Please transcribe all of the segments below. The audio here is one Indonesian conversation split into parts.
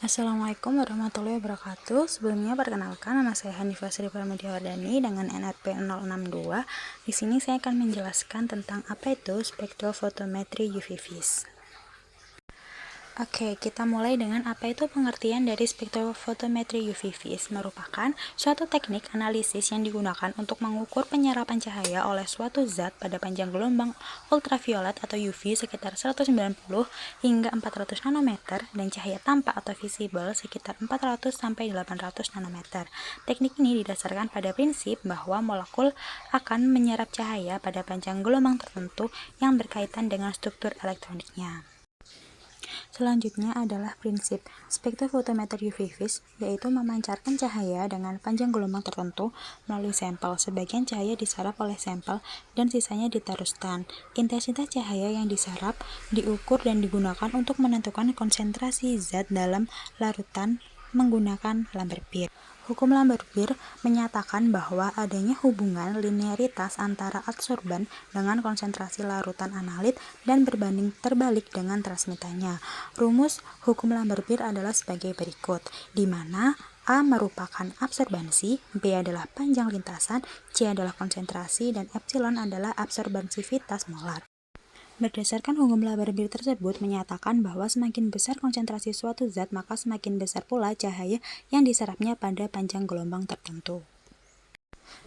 Assalamualaikum warahmatullahi wabarakatuh. Sebelumnya perkenalkan, nama saya Hanifah Sri Pramudiyawardhani dengan NRP 062. Di sini saya akan menjelaskan tentang apa itu spektrofotometri UV vis. Oke, kita mulai dengan apa itu pengertian dari spektrofotometri UV vis. Merupakan suatu teknik analisis yang digunakan untuk mengukur penyerapan cahaya oleh suatu zat pada panjang gelombang ultraviolet atau UV sekitar 190 hingga 400 nanometer dan cahaya tampak atau visible sekitar 400 sampai 800 nanometer. Teknik ini didasarkan pada prinsip bahwa molekul akan menyerap cahaya pada panjang gelombang tertentu yang berkaitan dengan struktur elektroniknya. Selanjutnya adalah prinsip spektrofotometri UV vis, yaitu memancarkan cahaya dengan panjang gelombang tertentu melalui sampel. Sebagian cahaya diserap oleh sampel dan sisanya diteruskan. Intensitas cahaya yang diserap diukur dan digunakan untuk menentukan konsentrasi zat dalam larutan menggunakan Lambert-Beer. Hukum Lambert-Beer menyatakan bahwa adanya hubungan linearitas antara adsorban dengan konsentrasi larutan analit dan berbanding terbalik dengan transmitannya. Rumus hukum Lambert-Beer adalah sebagai berikut, di mana A merupakan absorbansi, B adalah panjang lintasan, C adalah konsentrasi, dan epsilon adalah absorbansivitas molar. Berdasarkan hukum Lambert-Beer tersebut menyatakan bahwa semakin besar konsentrasi suatu zat, maka semakin besar pula cahaya yang diserapnya pada panjang gelombang tertentu.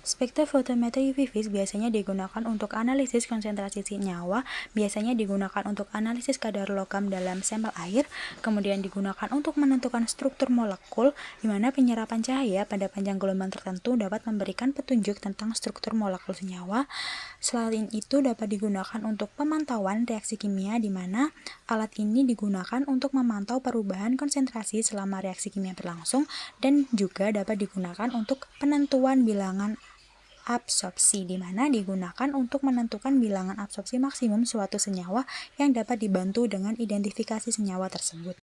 Spektrofotometri UV vis biasanya digunakan untuk analisis konsentrasi senyawa, biasanya digunakan untuk analisis kadar logam dalam sampel air, kemudian digunakan untuk menentukan struktur molekul, di mana penyerapan cahaya pada panjang gelombang tertentu dapat memberikan petunjuk tentang struktur molekul senyawa. Selain itu dapat digunakan untuk pemantauan reaksi kimia, di mana alat ini digunakan untuk memantau perubahan konsentrasi selama reaksi kimia berlangsung, dan juga dapat digunakan untuk penentuan bilangan absorpsi, di mana digunakan untuk menentukan bilangan absorpsi maksimum suatu senyawa yang dapat dibantu dengan identifikasi senyawa tersebut.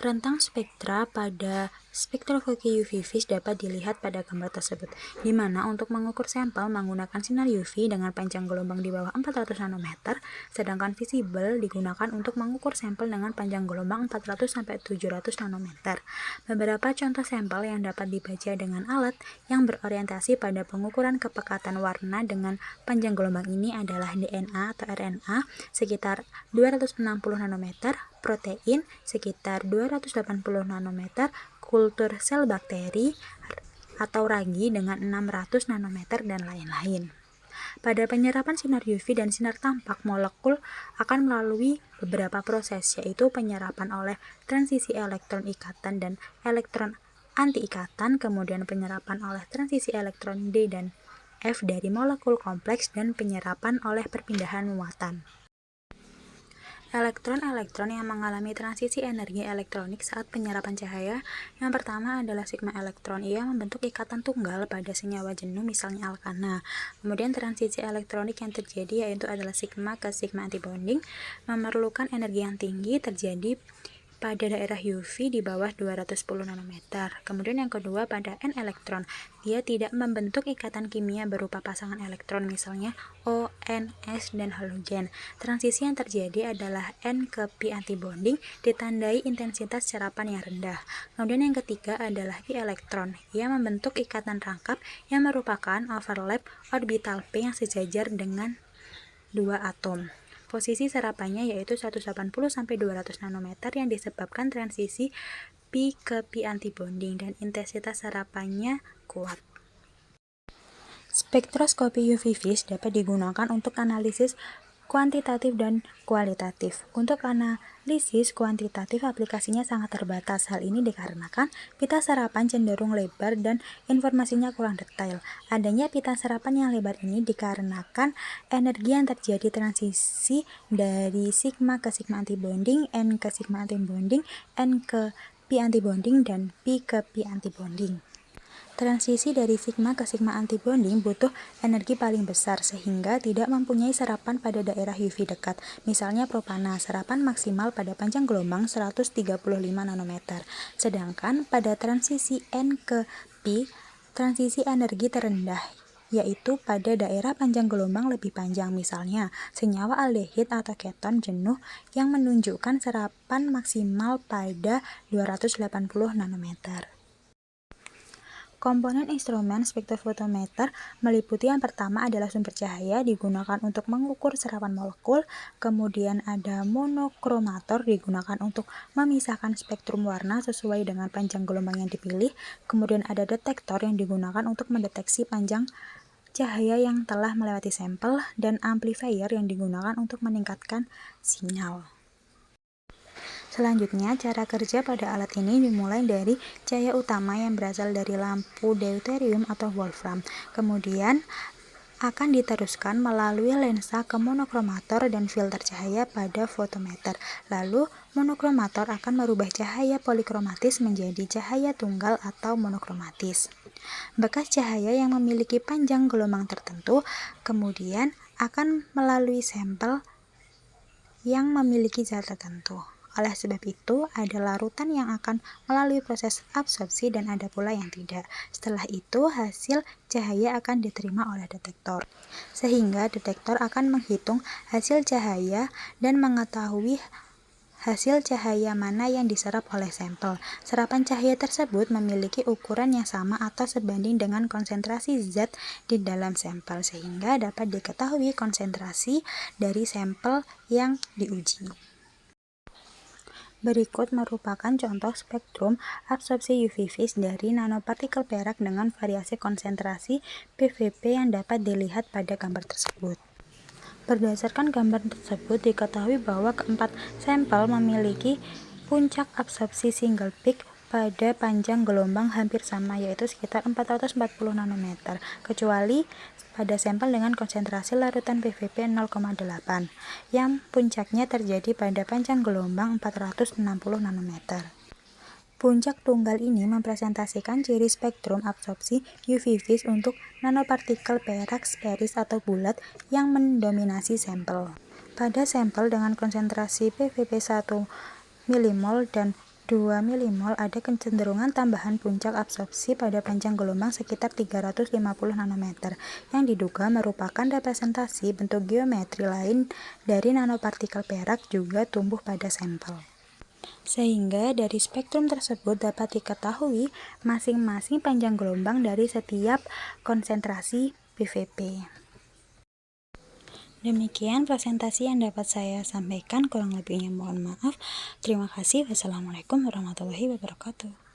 Rentang spektra pada spektrofotometri UV vis dapat dilihat pada gambar tersebut, di mana untuk mengukur sampel menggunakan sinar UV dengan panjang gelombang di bawah 400 nanometer, sedangkan visible digunakan untuk mengukur sampel dengan panjang gelombang 400 sampai 700 nanometer. Beberapa contoh sampel yang dapat dibaca dengan alat yang berorientasi pada pengukuran kepekatan warna dengan panjang gelombang ini adalah DNA atau RNA sekitar 260 nanometer, protein sekitar 280 nanometer, kultur sel bakteri atau ragi dengan 600 nanometer, dan lain-lain. Pada penyerapan sinar UV dan sinar tampak, molekul akan melalui beberapa proses, yaitu penyerapan oleh transisi elektron ikatan dan elektron anti-ikatan, kemudian penyerapan oleh transisi elektron D dan F dari molekul kompleks, dan penyerapan oleh perpindahan muatan. Elektron-elektron yang mengalami transisi energi elektronik saat penyerapan cahaya. Yang pertama adalah sigma elektron. Ia membentuk ikatan tunggal pada senyawa jenuh, misalnya alkana. Kemudian transisi elektronik yang terjadi yaitu adalah sigma ke sigma antibonding, memerlukan energi yang tinggi, terjadi pada daerah UV di bawah 210 nanometer. Kemudian yang kedua pada N elektron. Dia tidak membentuk ikatan kimia berupa pasangan elektron, misalnya O, N, S, dan halogen. Transisi yang terjadi adalah N ke pi antibonding, ditandai intensitas serapan yang rendah. Kemudian yang ketiga adalah P elektron. Ia membentuk ikatan rangkap yang merupakan overlap orbital P yang sejajar dengan dua atom. Posisi serapannya yaitu 180 sampai 200 nanometer yang disebabkan transisi pi ke pi antibonding, dan intensitas serapannya kuat. Spektroskopi UV vis dapat digunakan untuk analisis kuantitatif dan kualitatif. Untuk analisis kuantitatif, aplikasinya sangat terbatas. Hal ini dikarenakan pita serapan cenderung lebar dan informasinya kurang detail. Adanya pita serapan yang lebar ini dikarenakan energi yang terjadi transisi dari sigma ke sigma antibonding, N ke sigma antibonding, N ke pi antibonding, dan pi ke pi antibonding. Transisi dari sigma ke sigma antibonding butuh energi paling besar sehingga tidak mempunyai serapan pada daerah UV dekat. Misalnya propana, serapan maksimal pada panjang gelombang 135 nanometer. Sedangkan pada transisi N ke pi, transisi energi terendah yaitu pada daerah panjang gelombang lebih panjang, misalnya senyawa aldehid atau keton jenuh yang menunjukkan serapan maksimal pada 280 nanometer. Komponen instrumen spektrofotometer meliputi yang pertama adalah sumber cahaya digunakan untuk mengukur serapan molekul, kemudian ada monokromator digunakan untuk memisahkan spektrum warna sesuai dengan panjang gelombang yang dipilih, kemudian ada detektor yang digunakan untuk mendeteksi panjang cahaya yang telah melewati sampel, dan amplifier yang digunakan untuk meningkatkan sinyal. Selanjutnya, cara kerja pada alat ini dimulai dari cahaya utama yang berasal dari lampu deuterium atau wolfram. Kemudian akan diteruskan melalui lensa ke monokromator dan filter cahaya pada fotometer. Lalu, monokromator akan merubah cahaya polikromatis menjadi cahaya tunggal atau monokromatis. Bekas cahaya yang memiliki panjang gelombang tertentu kemudian akan melalui sampel yang memiliki zat tertentu. Oleh sebab itu, ada larutan yang akan melalui proses absorpsi dan ada pula yang tidak. Setelah itu, hasil cahaya akan diterima oleh detektor. Sehingga detektor akan menghitung hasil cahaya dan mengetahui hasil cahaya mana yang diserap oleh sampel. Serapan cahaya tersebut memiliki ukuran yang sama atau sebanding dengan konsentrasi zat di dalam sampel, sehingga dapat diketahui konsentrasi dari sampel yang diuji. Berikut merupakan contoh spektrum absorpsi UV vis dari nanopartikel perak dengan variasi konsentrasi PVP yang dapat dilihat pada gambar tersebut. Berdasarkan gambar tersebut, diketahui bahwa keempat sampel memiliki puncak absorpsi single peak pada panjang gelombang hampir sama, yaitu sekitar 440 nanometer, kecuali pada sampel dengan konsentrasi larutan PVP 0,8, yang puncaknya terjadi pada panjang gelombang 460 nanometer. Puncak tunggal ini mempresentasikan ciri spektrum absorpsi UV vis untuk nanopartikel perak sferis atau bulat yang mendominasi sampel. Pada sampel dengan konsentrasi PVP 1 milimol dan 2 milimol ada kecenderungan tambahan puncak absorpsi pada panjang gelombang sekitar 350 nanometer, yang diduga merupakan representasi bentuk geometri lain dari nanopartikel perak juga tumbuh pada sampel. Sehingga dari spektrum tersebut dapat diketahui masing-masing panjang gelombang dari setiap konsentrasi PVP. Demikian presentasi yang dapat saya sampaikan, kurang lebihnya mohon maaf. Terima kasih. Wassalamualaikum warahmatullahi wabarakatuh.